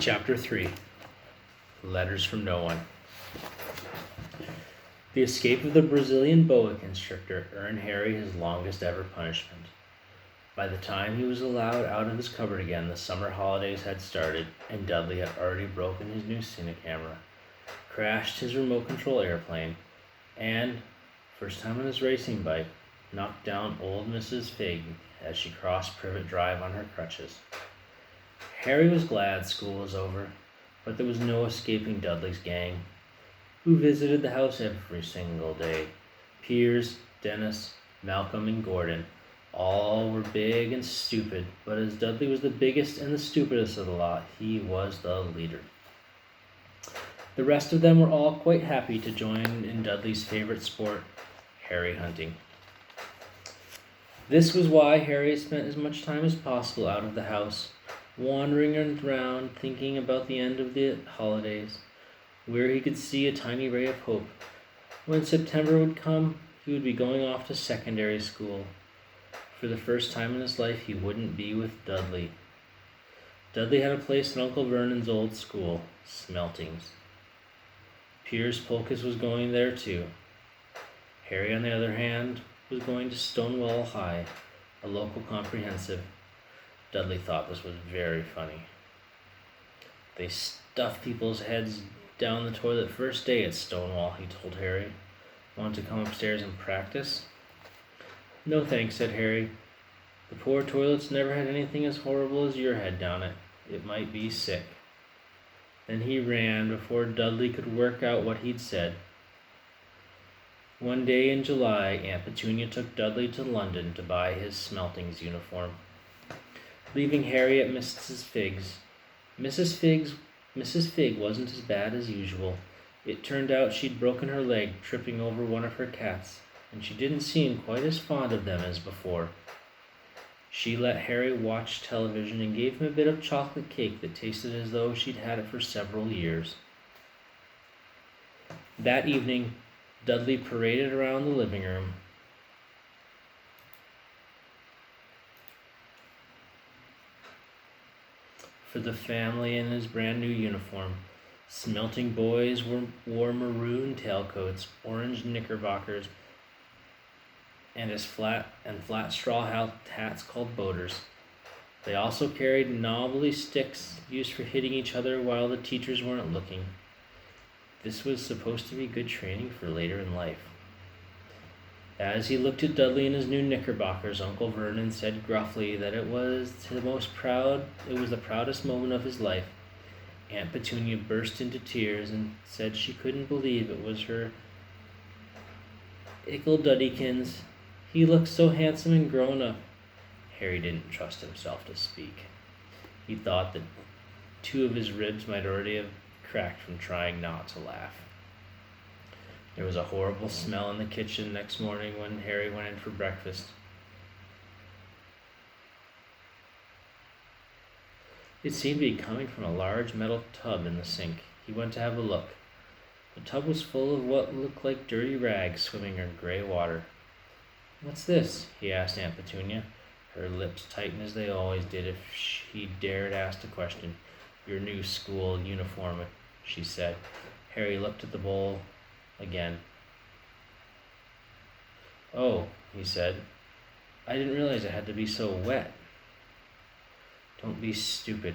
Chapter 3 Letters from No One. The escape of the Brazilian boa constrictor earned Harry his longest ever punishment. By the time he was allowed out of his cupboard again, the summer holidays had started, and Dudley had already broken his new cine camera, crashed his remote control airplane, and, first time on his racing bike, knocked down old Mrs. Fig as she crossed Privet Drive on her crutches. Harry was glad school was over, but there was no escaping Dudley's gang, who visited the house every single day. Piers, Dennis, Malcolm, and Gordon all were big and stupid, but as Dudley was the biggest and the stupidest of the lot, he was the leader. The rest of them were all quite happy to join in Dudley's favorite sport, Harry hunting. This was why Harry spent as much time as possible out of the house, wandering around thinking about the end of the holidays, where he could see a tiny ray of hope. When September would come, he would be going off to secondary school. For the first time in his life, he wouldn't be with Dudley. Dudley had a place in Uncle Vernon's old school, Smeltings. Piers Polkiss was going there too. Harry, on the other hand, was going to Stonewall High, a local comprehensive. Dudley thought this was very funny. They stuffed people's heads down the toilet first day at Stonewall, he told Harry. Want to come upstairs and practice? No thanks, said Harry. The poor toilets never had anything as horrible as your head down it. It might be sick. Then he ran before Dudley could work out what he'd said. One day in July, Aunt Petunia took Dudley to London to buy his Smeltings uniform, leaving Harry at Mrs. Fig's. Mrs. Fig wasn't as bad as usual. It turned out she'd broken her leg tripping over one of her cats, and she didn't seem quite as fond of them as before. She let Harry watch television and gave him a bit of chocolate cake that tasted as though she'd had it for several years. That evening, Dudley paraded around the living room. For the family in his brand new uniform. Smelting boys wore maroon tailcoats, orange knickerbockers, and flat straw hats called boaters. They also carried knobbly sticks used for hitting each other while the teachers weren't looking. This was supposed to be good training for later in life. As he looked at Dudley in his new knickerbockers, Uncle Vernon said gruffly that it was the proudest moment of his life. Aunt Petunia burst into tears and said she couldn't believe it was her Ickle Duddykins. He looked so handsome and grown up. Harry didn't trust himself to speak. He thought that 2 of his ribs might already have cracked from trying not to laugh. There was a horrible smell in the kitchen next morning when Harry went in for breakfast. It seemed to be coming from a large metal tub in the sink. He went to have a look. The tub was full of what looked like dirty rags swimming in gray water. "What's this?" he asked Aunt Petunia. Her lips tightened as they always did if he dared ask a question. "Your new school uniform," she said. Harry looked at the bowl again. "Oh," he said. "I didn't realize it had to be so wet." "Don't be stupid,"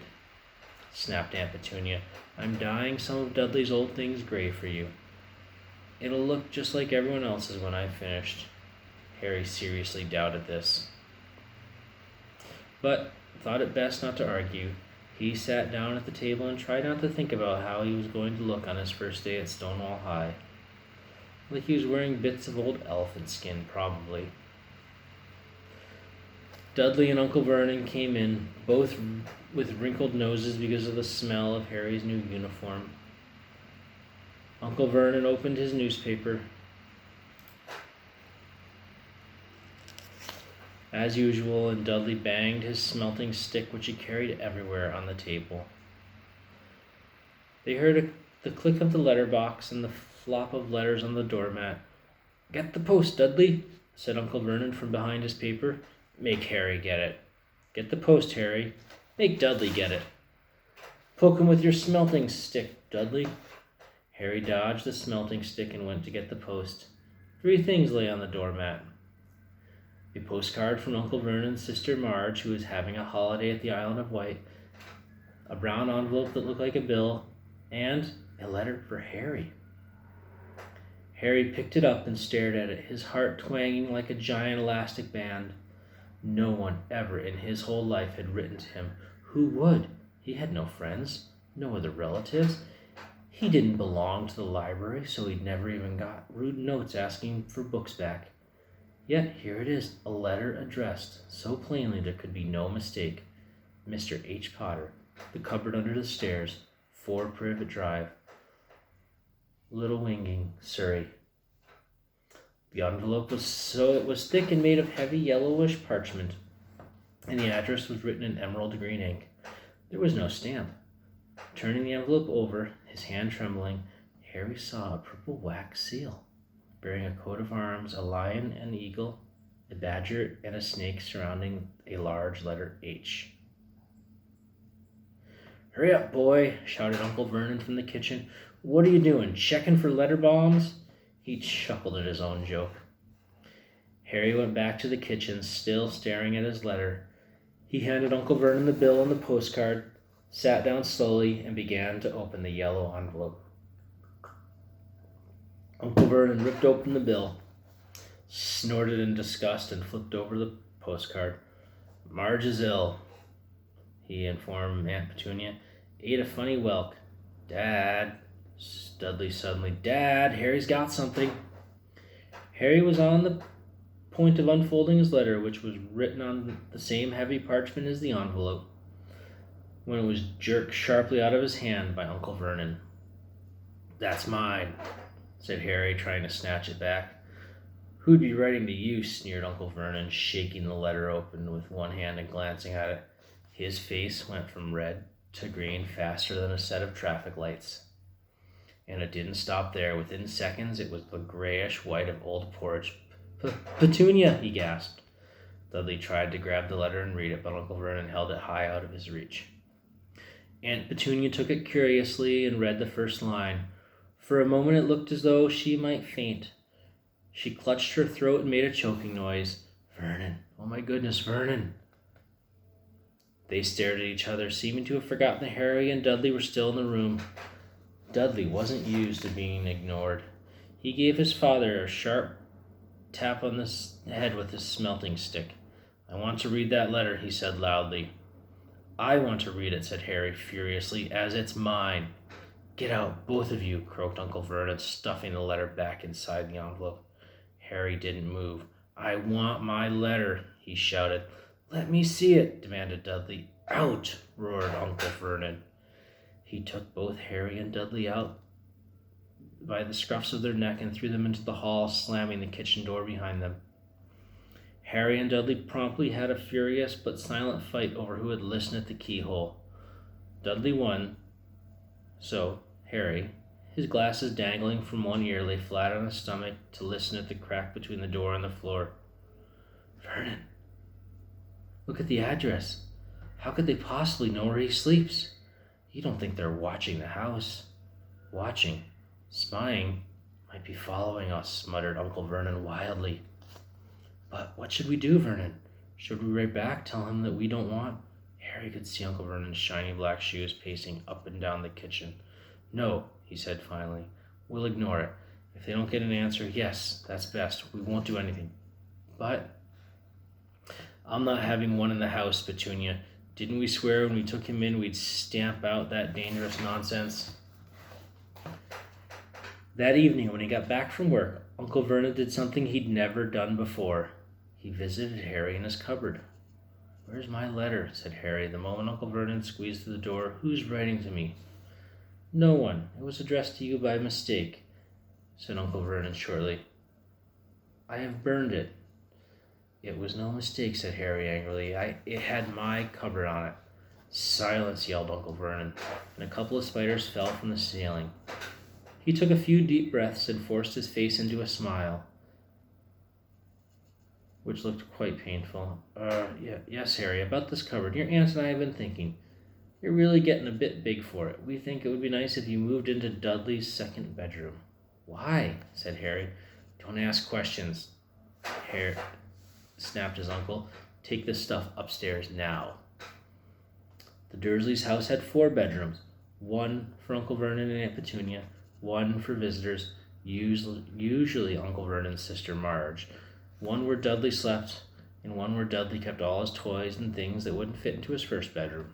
snapped Aunt Petunia. "I'm dyeing some of Dudley's old things gray for you. It'll look just like everyone else's when I've finished." Harry seriously doubted this, but thought it best not to argue. He sat down at the table and tried not to think about how he was going to look on his first day at Stonewall High. Like he was wearing bits of old elephant skin, probably. Dudley and Uncle Vernon came in, both with wrinkled noses because of the smell of Harry's new uniform. Uncle Vernon opened his newspaper. As usual, and Dudley banged his smelting stick, which he carried everywhere, on the table. They heard the click of the letterbox and the flop of letters on the doormat. "Get the post, Dudley," said Uncle Vernon from behind his paper. "Make Harry get it." "Get the post, Harry." "Make Dudley get it." Poke him with your smelting stick, Dudley. Harry dodged the smelting stick and went to get the post. 3 things lay on the doormat. A postcard from Uncle Vernon's sister Marge, who was having a holiday at the Island of Wight, a brown envelope that looked like a bill, and a letter for Harry. Harry picked it up and stared at it, his heart twanging like a giant elastic band. No one ever in his whole life had written to him. Who would? He had no friends, no other relatives. He didn't belong to the library, so he'd never even got rude notes asking for books back. Yet here it is, a letter addressed so plainly there could be no mistake. Mr. H. Potter, the cupboard under the stairs, 4 Privet Drive, Little Winging, Surrey. The envelope was thick and made of heavy yellowish parchment, and the address was written in emerald green ink. There was no stamp. Turning the envelope over, his hand trembling, Harry saw a purple wax seal, bearing a coat of arms, a lion and eagle, a badger, and a snake surrounding a large letter H. "Hurry up, boy," shouted Uncle Vernon from the kitchen. "What are you doing, checking for letter bombs?" He chuckled at his own joke. Harry went back to the kitchen, still staring at his letter. He handed Uncle Vernon the bill and the postcard, sat down slowly, and began to open the yellow envelope. Uncle Vernon ripped open the bill, snorted in disgust, and flipped over the postcard. "Marge is ill," he informed Aunt Petunia. "Ate a funny whelk. Dad," Dudley suddenly, "Dad, Harry's got something." Harry was on the point of unfolding his letter, which was written on the same heavy parchment as the envelope, when it was jerked sharply out of his hand by Uncle Vernon. "That's mine," said Harry, trying to snatch it back. "Who'd be writing to you?" sneered Uncle Vernon, shaking the letter open with one hand and glancing at it. His face went from red to green faster than a set of traffic lights. And it didn't stop there. Within seconds, it was the grayish white of old porridge. "Petunia!" he gasped. Dudley tried to grab the letter and read it, but Uncle Vernon held it high out of his reach. Aunt Petunia took it curiously and read the first line. For a moment it looked as though she might faint. She clutched her throat and made a choking noise. "Vernon! Oh my goodness, Vernon!" They stared at each other, seeming to have forgotten that Harry and Dudley were still in the room. Dudley wasn't used to being ignored. He gave his father a sharp tap on the head with his smelting stick. "I want to read that letter," he said loudly. "I want to read it," said Harry furiously, "as it's mine." "Get out, both of you," croaked Uncle Vernon, stuffing the letter back inside the envelope. Harry didn't move. "I want my letter," he shouted. "Let me see it," demanded Dudley. "Out!" roared Uncle Vernon. He took both Harry and Dudley out by the scruffs of their neck and threw them into the hall, slamming the kitchen door behind them. Harry and Dudley promptly had a furious but silent fight over who would listen at the keyhole. Dudley won, so Harry, his glasses dangling from one ear, lay flat on his stomach to listen at the crack between the door and the floor. "Vernon, look at the address. How could they possibly know where he sleeps? You don't think they're watching the house?" "Watching? Spying? Might be following us," muttered Uncle Vernon wildly. "But what should we do, Vernon? Should we write back, tell him that we don't want—" Harry could see Uncle Vernon's shiny black shoes pacing up and down the kitchen. "No," he said finally. "We'll ignore it. If they don't get an answer, yes, that's best. We won't do anything. But I'm not having one in the house, Petunia. Didn't we swear when we took him in we'd stamp out that dangerous nonsense?" That evening, when he got back from work, Uncle Vernon did something he'd never done before. He visited Harry in his cupboard. "Where's my letter?" said Harry, the moment Uncle Vernon squeezed through the door. "Who's writing to me?" "No one. It was addressed to you by mistake," said Uncle Vernon shortly. "I have burned it." "It was no mistake," said Harry angrily. It had my cover on it." "Silence," yelled Uncle Vernon, and a couple of spiders fell from the ceiling. He took a few deep breaths and forced his face into a smile, which looked quite painful. Yes, Harry, about this cupboard. Your aunt and I have been thinking. You're really getting a bit big for it. We think it would be nice if you moved into Dudley's second bedroom." "Why?" said Harry. "Don't ask questions," Harry snapped his uncle. "Take this stuff upstairs now." The Dursleys' house had 4 bedrooms, one for Uncle Vernon and Aunt Petunia, one for visitors, usually Uncle Vernon's sister Marge, one where Dudley slept, and one where Dudley kept all his toys and things that wouldn't fit into his first bedroom.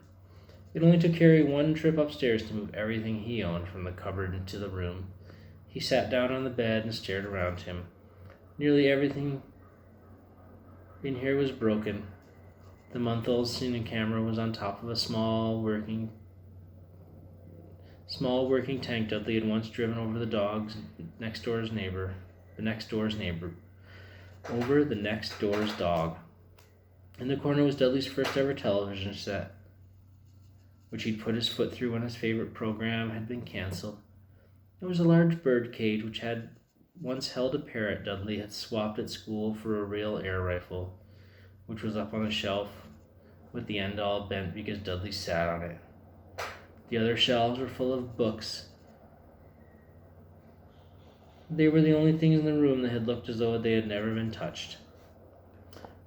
It only took Harry one trip upstairs to move everything he owned from the cupboard into the room. He sat down on the bed and stared around him. Nearly everything in here was broken. The month-old cine camera was on top of a small working tank Dudley had once driven over the next door's dog. In the corner was Dudley's first ever television set, which he'd put his foot through when his favorite program had been canceled. There was a large bird cage which had once held a parrot Dudley had swapped at school for a real air rifle, which was up on the shelf with the end all bent because Dudley sat on it. The other shelves were full of books. They were the only things in the room that had looked as though they had never been touched.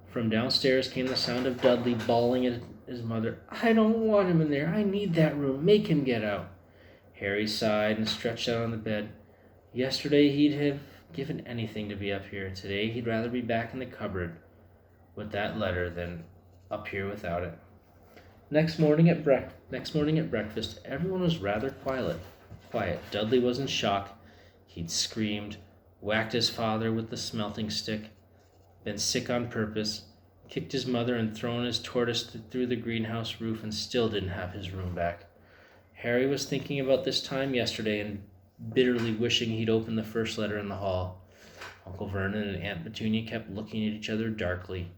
From downstairs came the sound of Dudley bawling at his mother. "I don't want him in there. I need that room. Make him get out." Harry sighed and stretched out on the bed. Yesterday he'd have given anything to be up here. Today he'd rather be back in the cupboard with that letter than up here without it. Next morning at breakfast, everyone was rather quiet. Dudley was in shock. He'd screamed, whacked his father with the smelting stick, been sick on purpose, kicked his mother, and thrown his tortoise through the greenhouse roof, and still didn't have his room back. Harry was thinking about this time yesterday and bitterly wishing he'd opened the first letter in the hall. Uncle Vernon and Aunt Petunia kept looking at each other darkly.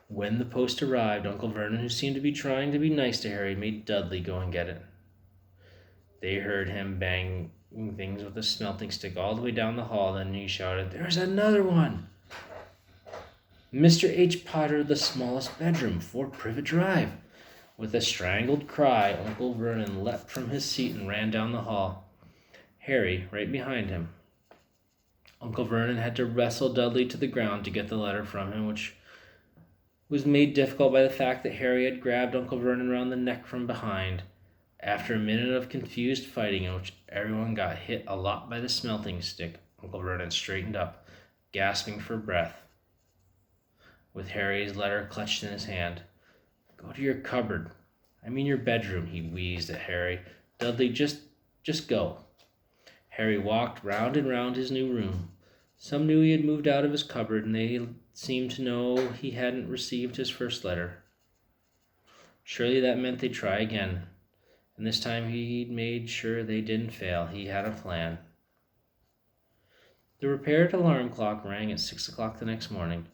When the post arrived, Uncle Vernon, who seemed to be trying to be nice to Harry, made Dudley go and get it. They heard him banging things with a smelting stick all the way down the hall. Then he shouted, "There's another one! Mr. H. Potter, the smallest bedroom, 4 Privet Drive." With a strangled cry, Uncle Vernon leapt from his seat and ran down the hall, Harry right behind him. Uncle Vernon had to wrestle Dudley to the ground to get the letter from him, which was made difficult by the fact that Harry had grabbed Uncle Vernon round the neck from behind. After a minute of confused fighting in which everyone got hit a lot by the smelting stick, Uncle Vernon straightened up, gasping for breath, with Harry's letter clutched in his hand. "Go to your cupboard. I mean your bedroom," he wheezed at Harry. "Dudley, just go." Harry walked round and round his new room. Some knew he had moved out of his cupboard, and they seemed to know he hadn't received his first letter. Surely that meant they'd try again. And this time he'd made sure they didn't fail. He had a plan. The repaired alarm clock rang at 6 o'clock the next morning.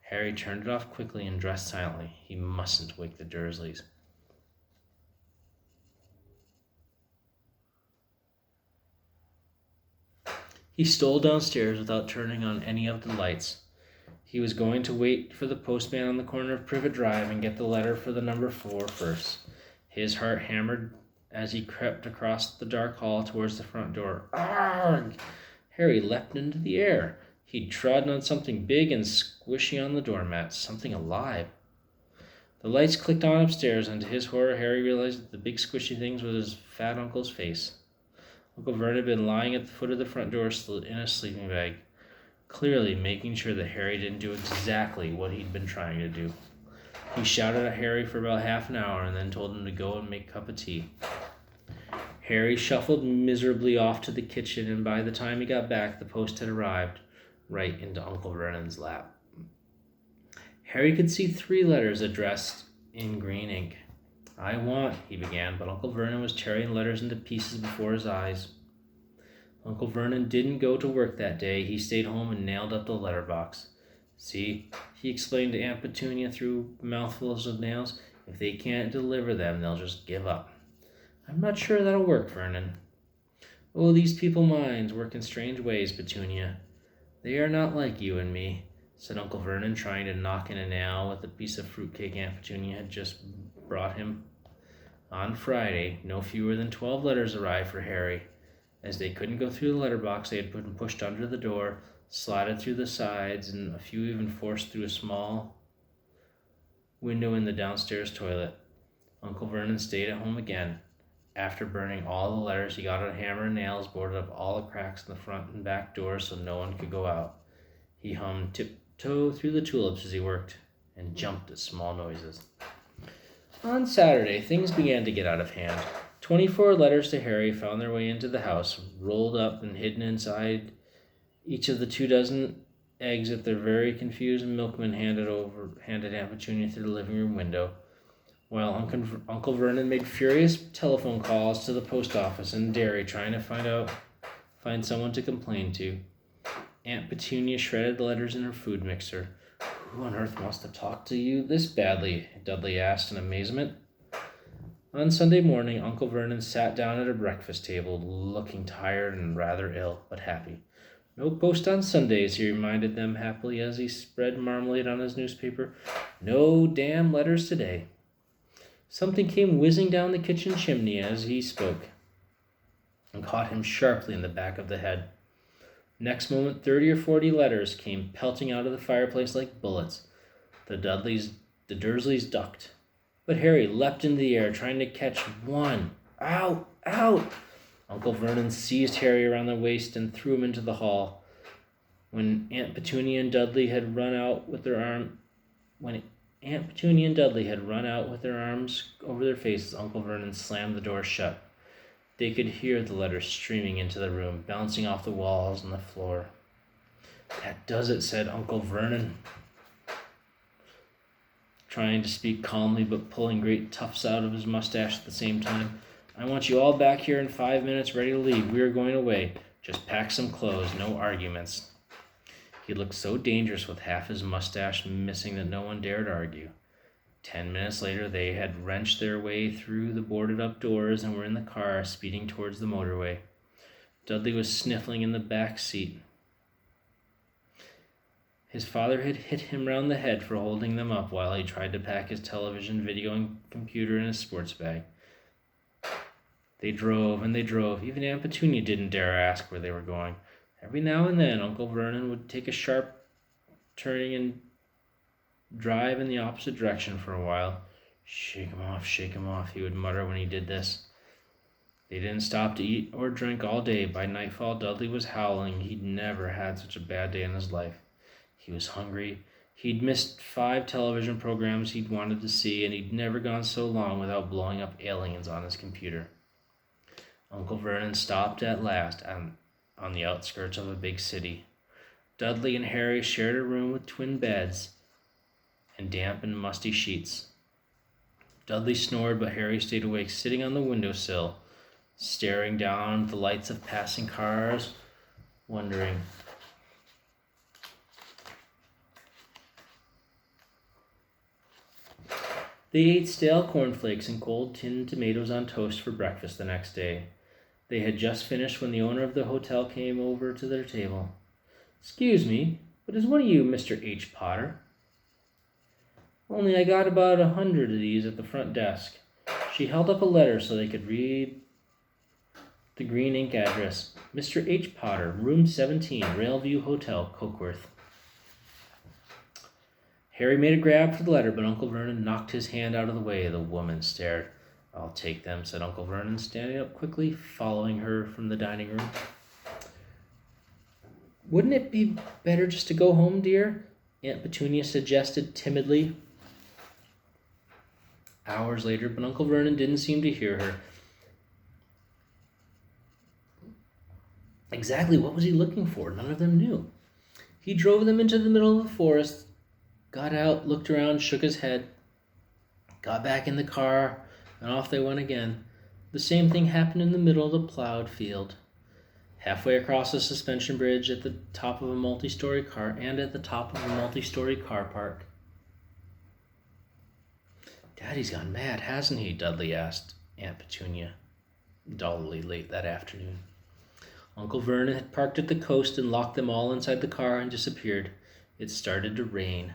Harry turned it off quickly and dressed silently. He mustn't wake the Dursleys. He stole downstairs without turning on any of the lights. He was going to wait for the postman on the corner of Privet Drive and get the letter for the number 4 first. His heart hammered as he crept across the dark hall towards the front door. Arrgh! Harry leapt into the air. He'd trodden on something big and squishy on the doormat, something alive. The lights clicked on upstairs, and to his horror, Harry realized that the big squishy thing was his fat uncle's face. Uncle Vernon had been lying at the foot of the front door in a sleeping bag, clearly making sure that Harry didn't do exactly what he'd been trying to do. He shouted at Harry for about half an hour and then told him to go and make a cup of tea. Harry shuffled miserably off to the kitchen, and by the time he got back, the post had arrived right into Uncle Vernon's lap. Harry could see 3 letters addressed in green ink. "I want," he began, but Uncle Vernon was tearing letters into pieces before his eyes. Uncle Vernon didn't go to work that day. He stayed home and nailed up the letterbox. "See," he explained to Aunt Petunia through mouthfuls of nails, "if they can't deliver them, they'll just give up." "I'm not sure that'll work, Vernon." "Oh, these people minds work in strange ways, Petunia. They are not like you and me," said Uncle Vernon, trying to knock in a nail with a piece of fruitcake Aunt Petunia had just brought him. On Friday, no fewer than 12 letters arrived for Harry. As they couldn't go through the letterbox, they had been pushed under the door, slotted through the sides, and a few even forced through a small window in the downstairs toilet. Uncle Vernon stayed at home again. After burning all the letters, he got a hammer and nails, boarded up all the cracks in the front and back doors so no one could go out. He hummed tiptoe through the tulips as he worked, and jumped at small noises. On Saturday, things began to get out of hand. 24 letters to Harry found their way into the house, rolled up and hidden inside each of the 24 eggs that their very confused milkman handed Aunt Petunia through the living room window, while Uncle Vernon made furious telephone calls to the post office and dairy trying to find someone to complain to. Aunt Petunia shredded the letters in her food mixer. "Who on earth wants to talk to you this badly?" Dudley asked in amazement. On Sunday morning, Uncle Vernon sat down at a breakfast table, looking tired and rather ill, but happy. "No post on Sundays," he reminded them happily as he spread marmalade on his newspaper. "No damn letters today." Something came whizzing down the kitchen chimney as he spoke, and caught him sharply in the back of the head. Next moment, 30 or 40 letters came pelting out of the fireplace like bullets. The Dursleys ducked, but Harry leapt into the air, trying to catch one. "Out! Out!" Uncle Vernon seized Harry around the waist and threw him into the hall. When Aunt Petunia and Dudley had run out with their arms over their faces, Uncle Vernon slammed the door shut. They could hear the letters streaming into the room, bouncing off the walls and the floor. "That does it," said Uncle Vernon, trying to speak calmly but pulling great tufts out of his mustache at the same time. "I want you all back here in 5 minutes, ready to leave. We are going away. Just pack some clothes, no arguments." He looked so dangerous with half his mustache missing that no one dared argue. 10 minutes later, they had wrenched their way through the boarded-up doors and were in the car, speeding towards the motorway. Dudley was sniffling in the back seat. His father had hit him round the head for holding them up while he tried to pack his television, video, and computer in his sports bag. They drove and they drove. Even Aunt Petunia didn't dare ask where they were going. Every now and then, Uncle Vernon would take a sharp turning and drive in the opposite direction for a while. Shake 'em off," he would mutter when he did this. They didn't stop to eat or drink all day. By nightfall, Dudley was howling. He'd never had such a bad day in his life. He was hungry. He'd missed 5 television programs he'd wanted to see, and he'd never gone so long without blowing up aliens on his computer. Uncle Vernon stopped at last on the outskirts of a big city. Dudley and Harry shared a room with twin beds and damp and musty sheets. Dudley snored, but Harry stayed awake, sitting on the windowsill, staring down at the lights of passing cars, wondering. They ate stale cornflakes and cold tinned tomatoes on toast for breakfast the next day. They had just finished when the owner of the hotel came over to their table. "Excuse me, but is one of you Mr. H. Potter?" "Only I got about 100 of these at the front desk." She held up a letter so they could read the green ink address. "Mr. H. Potter, room 17, Railview Hotel, Cokeworth." Harry made a grab for the letter, but Uncle Vernon knocked his hand out of the way. The woman stared. "I'll take them," said Uncle Vernon, standing up quickly, following her from the dining room. "Wouldn't it be better just to go home, dear?" Aunt Petunia suggested timidly. Hours later, but Uncle Vernon didn't seem to hear her. Exactly what was he looking for? None of them knew. He drove them into the middle of the forest, got out, looked around, shook his head, got back in the car, and off they went again. The same thing happened in the middle of the plowed field. Halfway across the suspension bridge at the top of a multi-story car park. "Daddy's gone mad, hasn't he?" Dudley asked Aunt Petunia, dully, late that afternoon. Uncle Vernon had parked at the coast and locked them all inside the car and disappeared. It started to rain.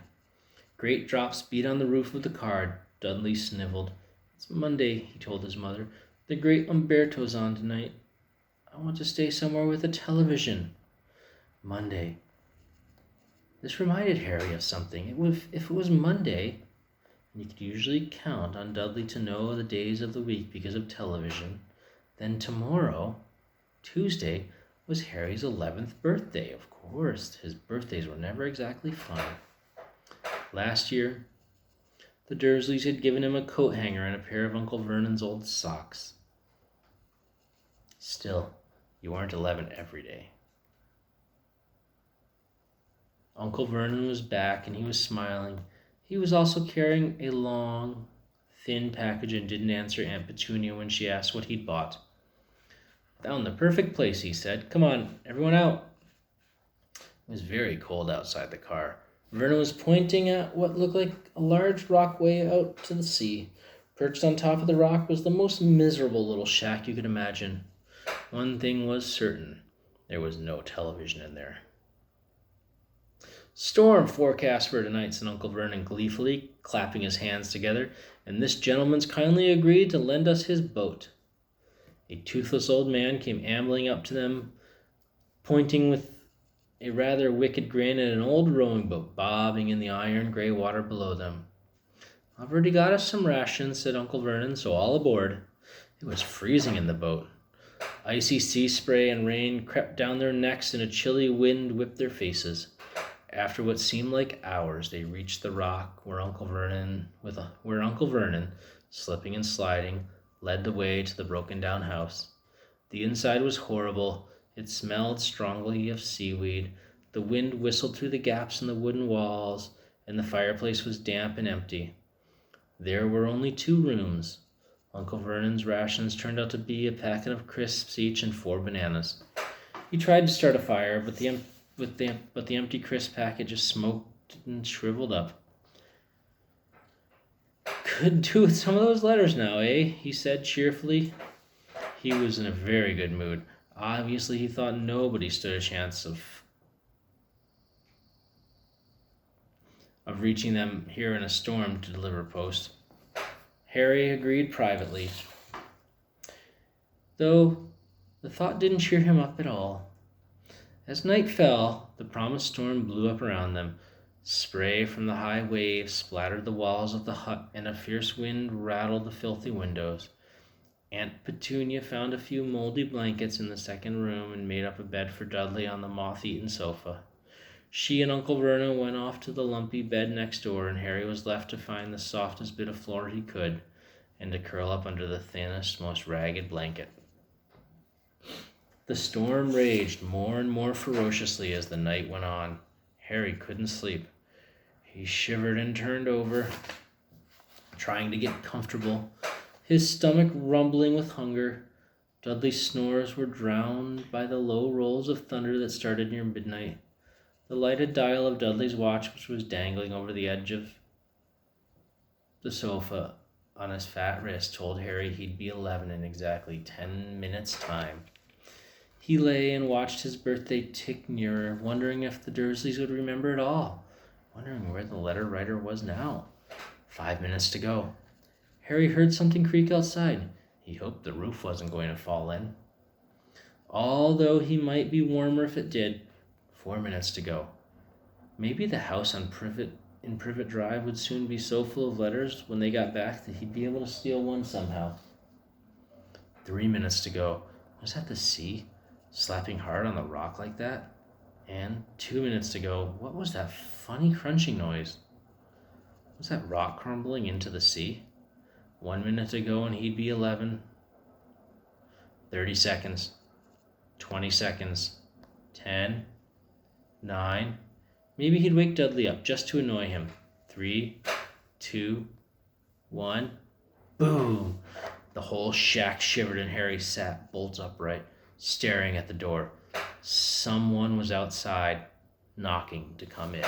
Great drops beat on the roof of the car. Dudley sniveled. It's Monday, he told his mother. The great Umberto's on tonight. I want to stay somewhere with a television. Monday. This reminded Harry of something. If it was Monday, and you could usually count on Dudley to know the days of the week because of television, then tomorrow, Tuesday, was Harry's 11th birthday. Of course, his birthdays were never exactly fun. Last year, the Dursleys had given him a coat hanger and a pair of Uncle Vernon's old socks. Still, you aren't 11 every day. Uncle Vernon was back and he was smiling. He was also carrying a long, thin package and didn't answer Aunt Petunia when she asked what he'd bought. Found the perfect place, he said. Come on, everyone out. It was very cold outside the car. Vernon was pointing at what looked like a large rock way out to the sea. Perched on top of the rock was the most miserable little shack you could imagine. One thing was certain. There was no television in there. Storm forecast for tonight, said Uncle Vernon gleefully, clapping his hands together, and this gentleman's kindly agreed to lend us his boat. A toothless old man came ambling up to them, pointing with a rather wicked grin at an old rowing boat bobbing in the iron-gray water below them. I've already got us some rations, said Uncle Vernon, so all aboard. It was freezing in the boat. Icy sea spray and rain crept down their necks, and a chilly wind whipped their faces. After what seemed like hours, they reached the rock where Uncle Vernon, slipping and sliding, led the way to the broken-down house. The inside was horrible. It smelled strongly of seaweed. The wind whistled through the gaps in the wooden walls, and the fireplace was damp and empty. There were only 2 rooms. Uncle Vernon's rations turned out to be a packet of crisps each and 4 bananas. He tried to start a fire, but the empty crisp packet just smoked and shriveled up. Could do with some of those letters now, eh? He said cheerfully. He was in a very good mood. Obviously, he thought nobody stood a chance of reaching them here in a storm to deliver post. Harry agreed privately, though the thought didn't cheer him up at all. As night fell, the promised storm blew up around them. Spray from the high waves splattered the walls of the hut, and a fierce wind rattled the filthy windows. Aunt Petunia found a few moldy blankets in the second room and made up a bed for Dudley on the moth-eaten sofa. She and Uncle Vernon went off to the lumpy bed next door, and Harry was left to find the softest bit of floor he could and to curl up under the thinnest, most ragged blanket. The storm raged more and more ferociously as the night went on. Harry couldn't sleep. He shivered and turned over, trying to get comfortable, his stomach rumbling with hunger. Dudley's snores were drowned by the low rolls of thunder that started near midnight. The lighted dial of Dudley's watch, which was dangling over the edge of the sofa on his fat wrist, told Harry he'd be 11 in exactly 10 minutes' time. He lay and watched his birthday tick nearer, wondering if the Dursleys would remember it all, wondering where the letter writer was now. 5 minutes to go. Harry heard something creak outside. He hoped the roof wasn't going to fall in. Although he might be warmer if it did. 4 minutes to go. Maybe the house in Privet Drive would soon be so full of letters when they got back that he'd be able to steal one somehow. 3 minutes to go. Was that the sea, slapping hard on the rock like that? And 2 minutes to go. What was that funny crunching noise? Was that rock crumbling into the sea? 1 minute to go and he'd be 11. 30 seconds. 20 seconds. 10. 9. Maybe he'd wake Dudley up just to annoy him. 3, 2, 1. Boom! The whole shack shivered and Harry sat bolt upright, staring at the door. Someone was outside, knocking to come in.